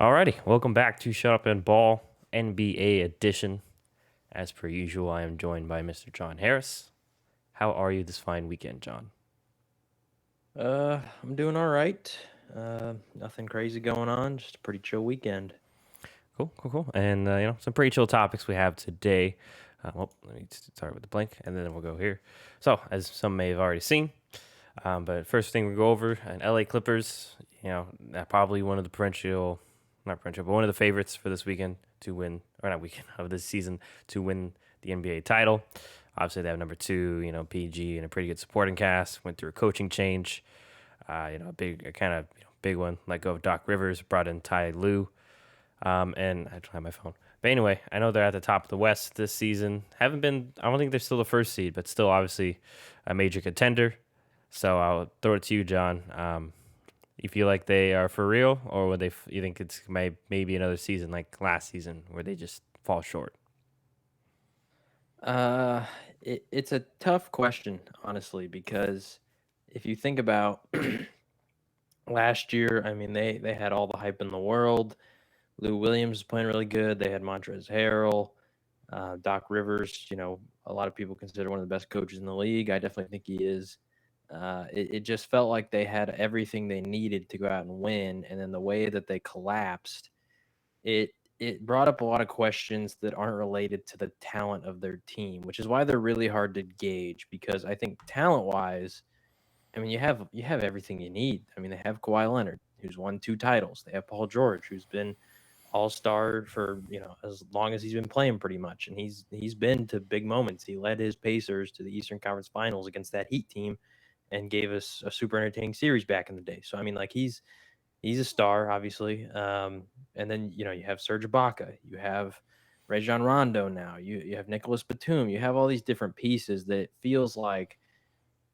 Alrighty, welcome back to Shut Up and Ball NBA edition. As per usual, I am joined by Mr. John Harris. How are you this fine weekend, John? I'm doing all right. Nothing crazy going on. Just a pretty chill weekend. Cool, cool, cool. And some pretty chill topics we have today. Let me start with the blank, and then we'll go here. So, as some may have already seen, but first thing we go over, an LA Clippers. Probably one of the not perennial, but one of the favorites for this weekend to win, or not weekend of this season to win the NBA title. Obviously, they have number two, PG, and a pretty good supporting cast. Went through a coaching change, a big, kind of big one. Let go of Doc Rivers, brought in Ty Lue, and I don't have my phone. But anyway, I know they're at the top of the West this season. Haven't been. I don't think they're still the first seed, but still obviously a major contender. So I'll throw it to you, John. You feel like they are for real, or would they? You think it's maybe another season like last season where they just fall short? Uh, it's a tough question, honestly, because if you think about last year, I mean, they had all the hype in the world. Lou Williams was playing really good. They had Montrezl Harrell, Doc Rivers. A lot of people consider one of the best coaches in the league. I definitely think he is. It just felt like they had everything they needed to go out and win, and then the way that they collapsed it brought up a lot of questions that aren't related to the talent of their team, which is why they're really hard to gauge because I think talent wise, I mean you have everything you need. I mean, they have Kawhi Leonard, who's won 2 titles. They have Paul George, who's been all-star for, as long as he's been playing pretty much. And he's been to big moments. He led his Pacers to the Eastern Conference Finals against that Heat team and gave us a super entertaining series back in the day. So I mean, like he's a star, obviously. And then you have Serge Ibaka, you have Rajon Rondo now, you have Nicholas Batum, you have all these different pieces that it feels like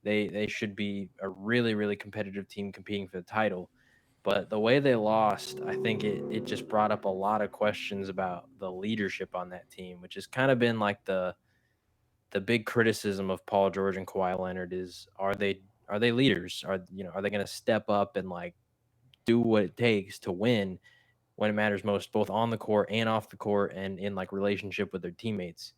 they should be a really really competitive team competing for the title. But the way they lost, I think it just brought up a lot of questions about the leadership on that team, which has kind of been like the big criticism of Paul George and Kawhi Leonard is are they leaders? Are they going to step up and like do what it takes to win when it matters most, both on the court and off the court, and in like relationship with their teammates.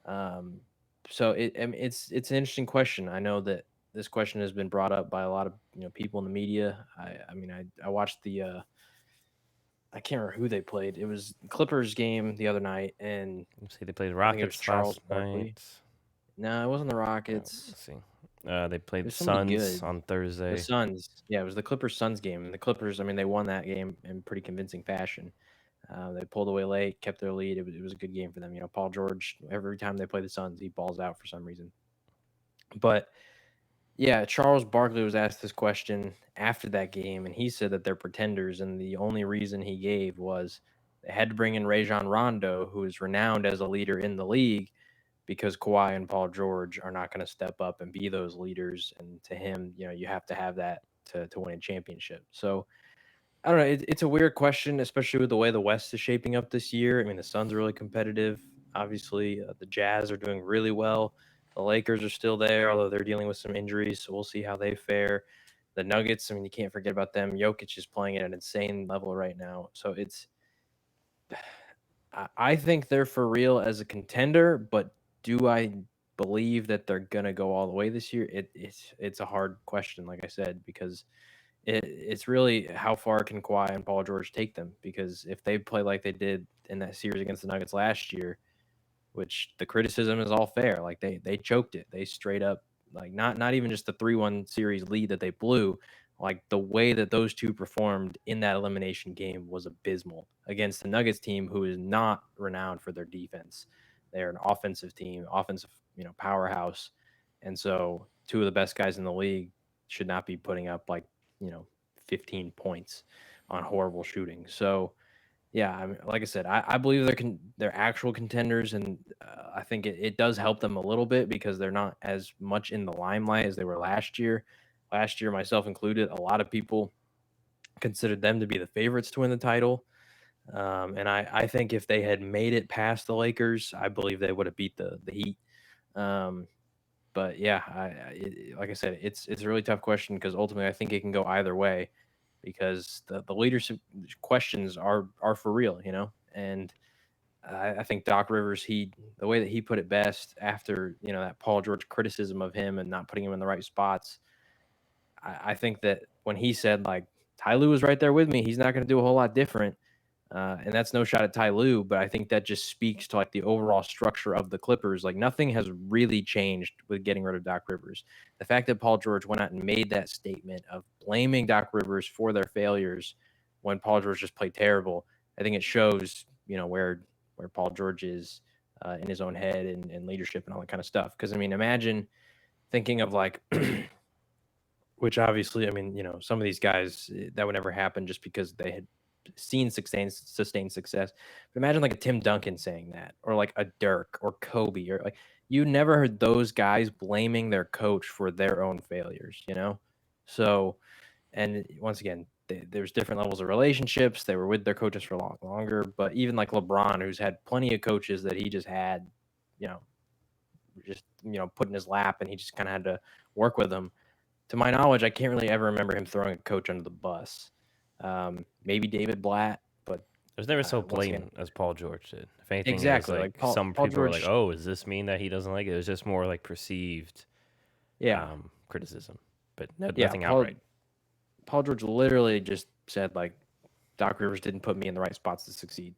Um, so I mean, it's an interesting question. I know that this question has been brought up by a lot of people in the media. I mean I watched the I can't remember who they played. It was Clippers game the other night, and Let's see, they played the I think it was Rockets Charles last Barkley. night. No, it wasn't the Rockets. Let's see. They It played the was somebody Suns good. on The Thursday. Suns. Yeah, it was the Clippers Suns game. And the Clippers, I mean, they won that game in pretty convincing fashion. They pulled away late, kept their lead. It was a good game for them. Paul George, every time they play the Suns, he balls out for some reason. But yeah, Charles Barkley was asked this question after that game, and he said that they're pretenders. And the only reason he gave was they had to bring in Rajon Rondo, who is renowned as a leader in the league, because Kawhi and Paul George are not going to step up and be those leaders. And to him, you have to have that to win a championship. So I don't know. It's a weird question, especially with the way the West is shaping up this year. I mean, the Suns are really competitive. Obviously, the Jazz are doing really well. The Lakers are still there, although they're dealing with some injuries. So we'll see how they fare. The Nuggets, I mean, you can't forget about them. Jokic is playing at an insane level right now. So I think they're for real as a contender, but do I believe that they're gonna go all the way this year? It's a hard question, like I said, because it's really how far can Kawhi and Paul George take them? Because if they play like they did in that series against the Nuggets last year, which the criticism is all fair, like they choked it. They straight up like not even just the 3-1 series lead that they blew, like the way that those two performed in that elimination game was abysmal against the Nuggets team who is not renowned for their defense. They're an offensive team, offensive, powerhouse. And so two of the best guys in the league should not be putting up like, you know, 15 points on horrible shooting. So yeah, I mean, like I said, I believe they're actual contenders, and I think it does help them a little bit because they're not as much in the limelight as they were last year. Last year, myself included, a lot of people considered them to be the favorites to win the title. And I think if they had made it past the Lakers, I believe they would have beat the Heat. Um, but yeah, like I said, it's a really tough question because ultimately I think it can go either way because the leadership questions are for real, and I think Doc Rivers, the way that he put it best after that Paul George criticism of him and not putting him in the right spots, I think that when he said like Ty Lue was right there with me, he's not going to do a whole lot different. And that's no shot at Ty Lue, but I think that just speaks to like the overall structure of the Clippers. Like nothing has really changed with getting rid of Doc Rivers. The fact that Paul George went out and made that statement of blaming Doc Rivers for their failures when Paul George just played terrible, I think it shows, where Paul George is in his own head and leadership and all that kind of stuff. Because I mean, imagine thinking of like which obviously, I mean, some of these guys that would never happen just because they had seen sustained success. But imagine like a Tim Duncan saying that, or like a Dirk or Kobe, or like you never heard those guys blaming their coach for their own failures. So, and once again, there's different levels of relationships. They were with their coaches for a lot longer, but even like LeBron, who's had plenty of coaches that he just had, you know, put in his lap, and he just kind of had to work with them. To my knowledge, I can't really ever remember him throwing a coach under the bus. Maybe David Blatt, but It was never so once again, blatant as Paul George did. If anything, it was exactly like like Paul some Paul people were like, George. "Oh, does this mean that he doesn't like it?" It was just more like perceived Yeah, criticism, but yeah. nothing Paul outright. Paul George literally just said like Doc Rivers didn't put me in the right spots to succeed,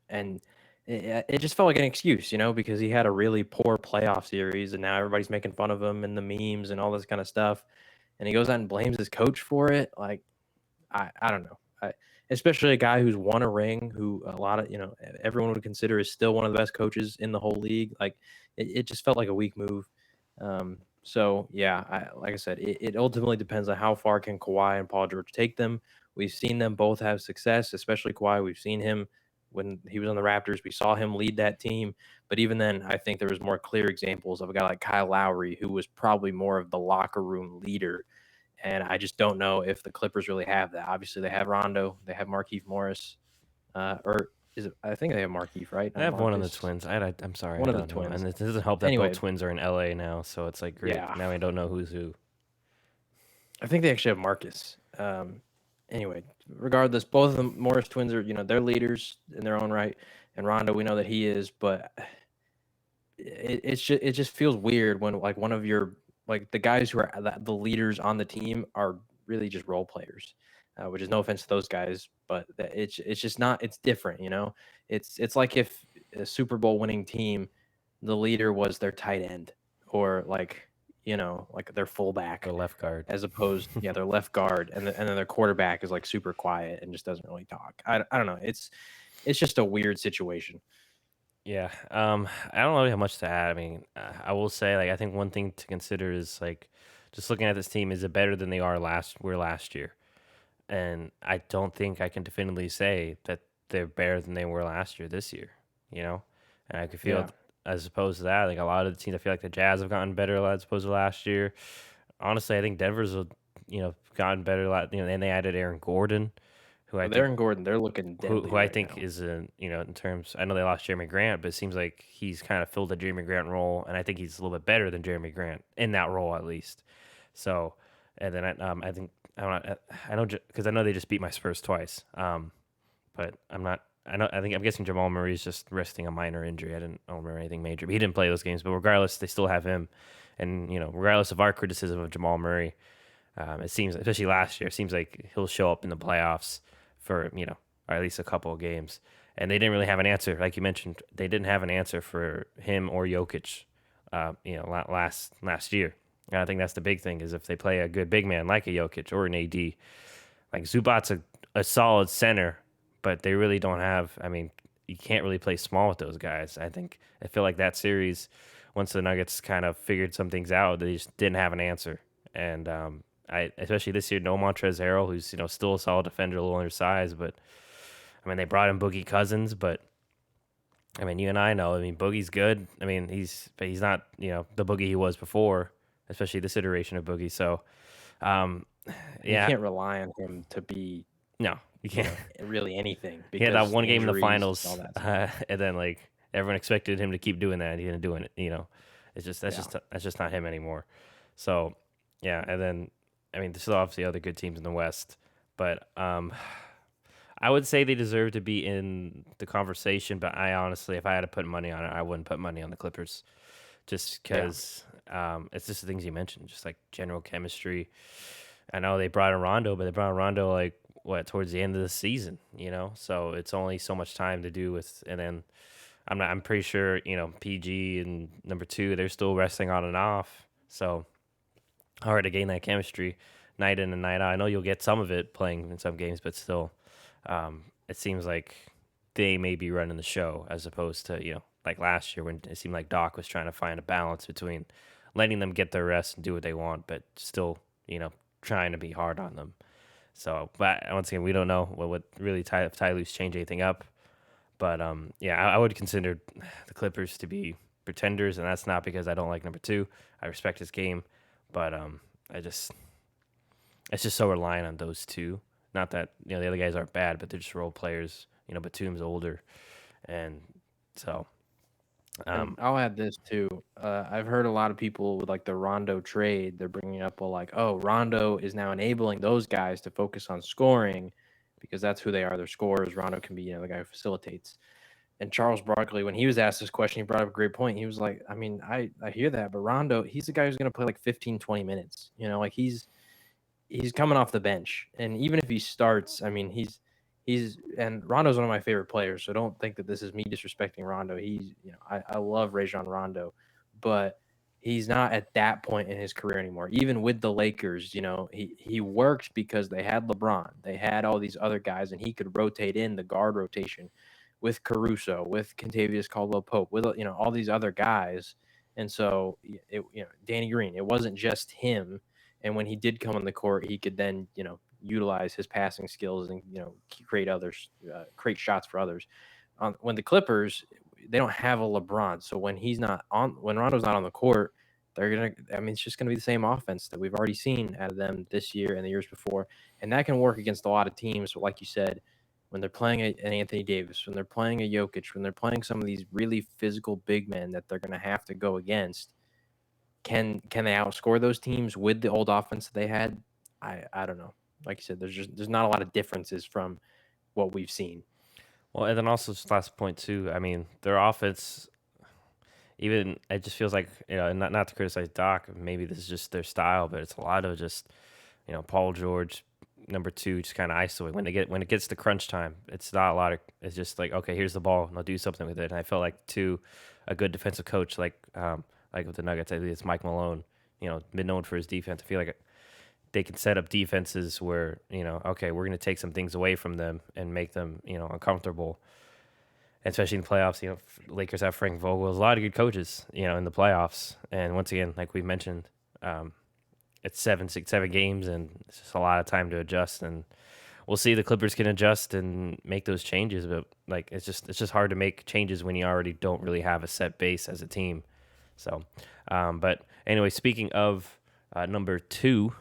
and it just felt like an excuse, because he had a really poor playoff series, and now everybody's making fun of him and the memes and all this kind of stuff, and he goes out and blames his coach for it. Like I don't know. Especially a guy who's won a ring, who a lot of everyone would consider is still one of the best coaches in the whole league. Like it just felt like a weak move. So yeah, like I said, it ultimately depends on how far can Kawhi and Paul George take them. We've seen them both have success, especially Kawhi. We've seen him when he was on the Raptors. We saw him lead that team. But even then, I think there was more clear examples of a guy like Kyle Lowry, who was probably more of the locker room leader. And I just don't know if the Clippers really have that. Obviously, they have Rondo, they have Markieff Morris, or is it? I think they have Markieff, right? I Not have one of the Marcus. Twins. I'm sorry, I One of the don't know, and twins. it doesn't help that both Anyway, twins are in LA now, so it's like great. yeah, Now I don't know who's who. I think they actually have Marcus. Anyway, regardless, both of the Morris twins are, they're leaders in their own right, and Rondo, we know that he is, but it just feels weird when like one of your like the guys who are the leaders on the team are really just role players, which is no offense to those guys, but it's just not. It's different. It's like if a Super Bowl winning team, the leader was their tight end, or like their The fullback, left guard. as opposed their left guard, and then their quarterback is like super quiet and just doesn't really talk. I don't know. It's just a weird situation. Yeah. I don't really have much to add. I mean, I will say, like, I think one thing to consider is like, just looking at this team, is it better than they were last year? And I don't think I can definitively say that they're better than they were last year this year. You know, and I could feel Yeah. as opposed to that, like a lot of the teams, I feel like the Jazz have gotten better as opposed to last year. Honestly, I think Denver's gotten better. And they added Aaron Gordon, who I Well, think Aaron Gordon, they're looking deadly who I right think now. is in terms. I know they lost Jeremy Grant, but it seems like he's kind of filled the Jeremy Grant role, and I think he's a little bit better than Jeremy Grant in that role at least. So, and then I think I don't because I know they just beat my Spurs twice. But I'm not. I'm guessing Jamal Murray is just resting a minor injury. I don't remember anything major, but he didn't play those games. But regardless, they still have him, and regardless of our criticism of Jamal Murray, it seems, especially last year, it seems like he'll show up in the playoffs for or at least a couple of games. And they didn't really have an answer, like you mentioned. They didn't have an answer for him or Jokic, last year. And I think that's the big thing is if they play a good big man like a Jokic or an AD, like Zubac's a solid center, but they really don't have. I mean, you can't really play small with those guys. I feel like that series, once the Nuggets kind of figured some things out, they just didn't have an answer. And I especially this year, no Montrezl Harrell, who's still a solid defender, a little undersized, but I mean they brought in Boogie Cousins, but I mean you and I know, I mean Boogie's good. I mean he's not the Boogie he was before, especially this iteration of Boogie. So um, And you yeah, can't rely on him to be, no, you can't. really anything He had that because one game in the injuries, all finals, that stuff. and then like everyone expected him to keep doing that, and he didn't do it. It's just Yeah. that's just not him anymore. So yeah, and then I mean, there's still obviously other good teams in the West, but I would say they deserve to be in the conversation. But I honestly, if I had to put money on it, I wouldn't put money on the Clippers, just Yeah. because it's just the things you mentioned, just like general chemistry. I know they brought in Rondo, but they brought in Rondo like what towards the end of the season, So it's only so much time to do with, and then I'm pretty sure PG and number two they're still resting on and off, so hard to gain that chemistry night in and night out. I know you'll get some of it playing in some games, but still, it seems like they may be running the show as opposed to like last year when it seemed like Doc was trying to find a balance between letting them get their rest and do what they want, but still trying to be hard on them. So, but once again, we don't know what really if Ty Lue's change anything up. But yeah, I would consider the Clippers to be pretenders, and that's not because I don't like number two. I respect his game, but I just it's just so reliant on those two. Not that the other guys aren't bad, but they're just role players. Batum's older, and so And um, I'll add this too. I've heard a lot of people with like the Rondo trade, they're bringing up, well, like, oh, Rondo is now enabling those guys to focus on scoring because that's who they are. They're scorers. Rondo can be, the guy who facilitates. And Charles Barkley, when he was asked this question, he brought up a great point. He was like, I mean, I hear that, but Rondo, he's the guy who's going to play like 15, 20 minutes. Like he's coming off the bench. And even if he starts, I mean, and Rondo's one of my favorite players. So don't think that this is me disrespecting Rondo. I love Rajon Rondo, but he's not at that point in his career anymore. Even with the Lakers, he worked because they had LeBron. They had all these other guys, and he could rotate in the guard rotation with Caruso, with Kentavious Caldwell-Pope, with all these other guys. And so Danny Green, it wasn't just him. And when he did come on the court, he could then utilize his passing skills and create shots for others. When the Clippers, they don't have a LeBron, so when Rondo's not on the court, they're gonna. I mean, it's just gonna be the same offense that we've already seen out of them this year and the years before, and that can work against a lot of teams. But like you said, when they're playing an Anthony Davis, when they're playing a Jokic, when they're playing some of these really physical big men that they're gonna have to go against, can they outscore those teams with the old offense that they had? I don't know. Like you said, there's not a lot of differences from what we've seen. well, and then also just last point too. I mean, their offense, even it just feels like not to criticize Doc. Maybe this is just their style, but it's a lot of just Paul George, number two, just kind of isolate when it gets to crunch time. It's not a lot of. It's just like, okay, here's the ball, and I'll do something with it. And I felt like a good defensive coach like with the Nuggets, I think it's Mike Malone. Been known for his defense. I feel like they can set up defenses where okay, we're going to take some things away from them and make them uncomfortable. Especially in the playoffs, Lakers have Frank Vogel. There's a lot of good coaches, in the playoffs. And once again, like we mentioned, it's 7 games, and it's just a lot of time to adjust. And we'll see the Clippers can adjust and make those changes, but like it's just hard to make changes when you already don't really have a set base as a team. So, but anyway, speaking of number two,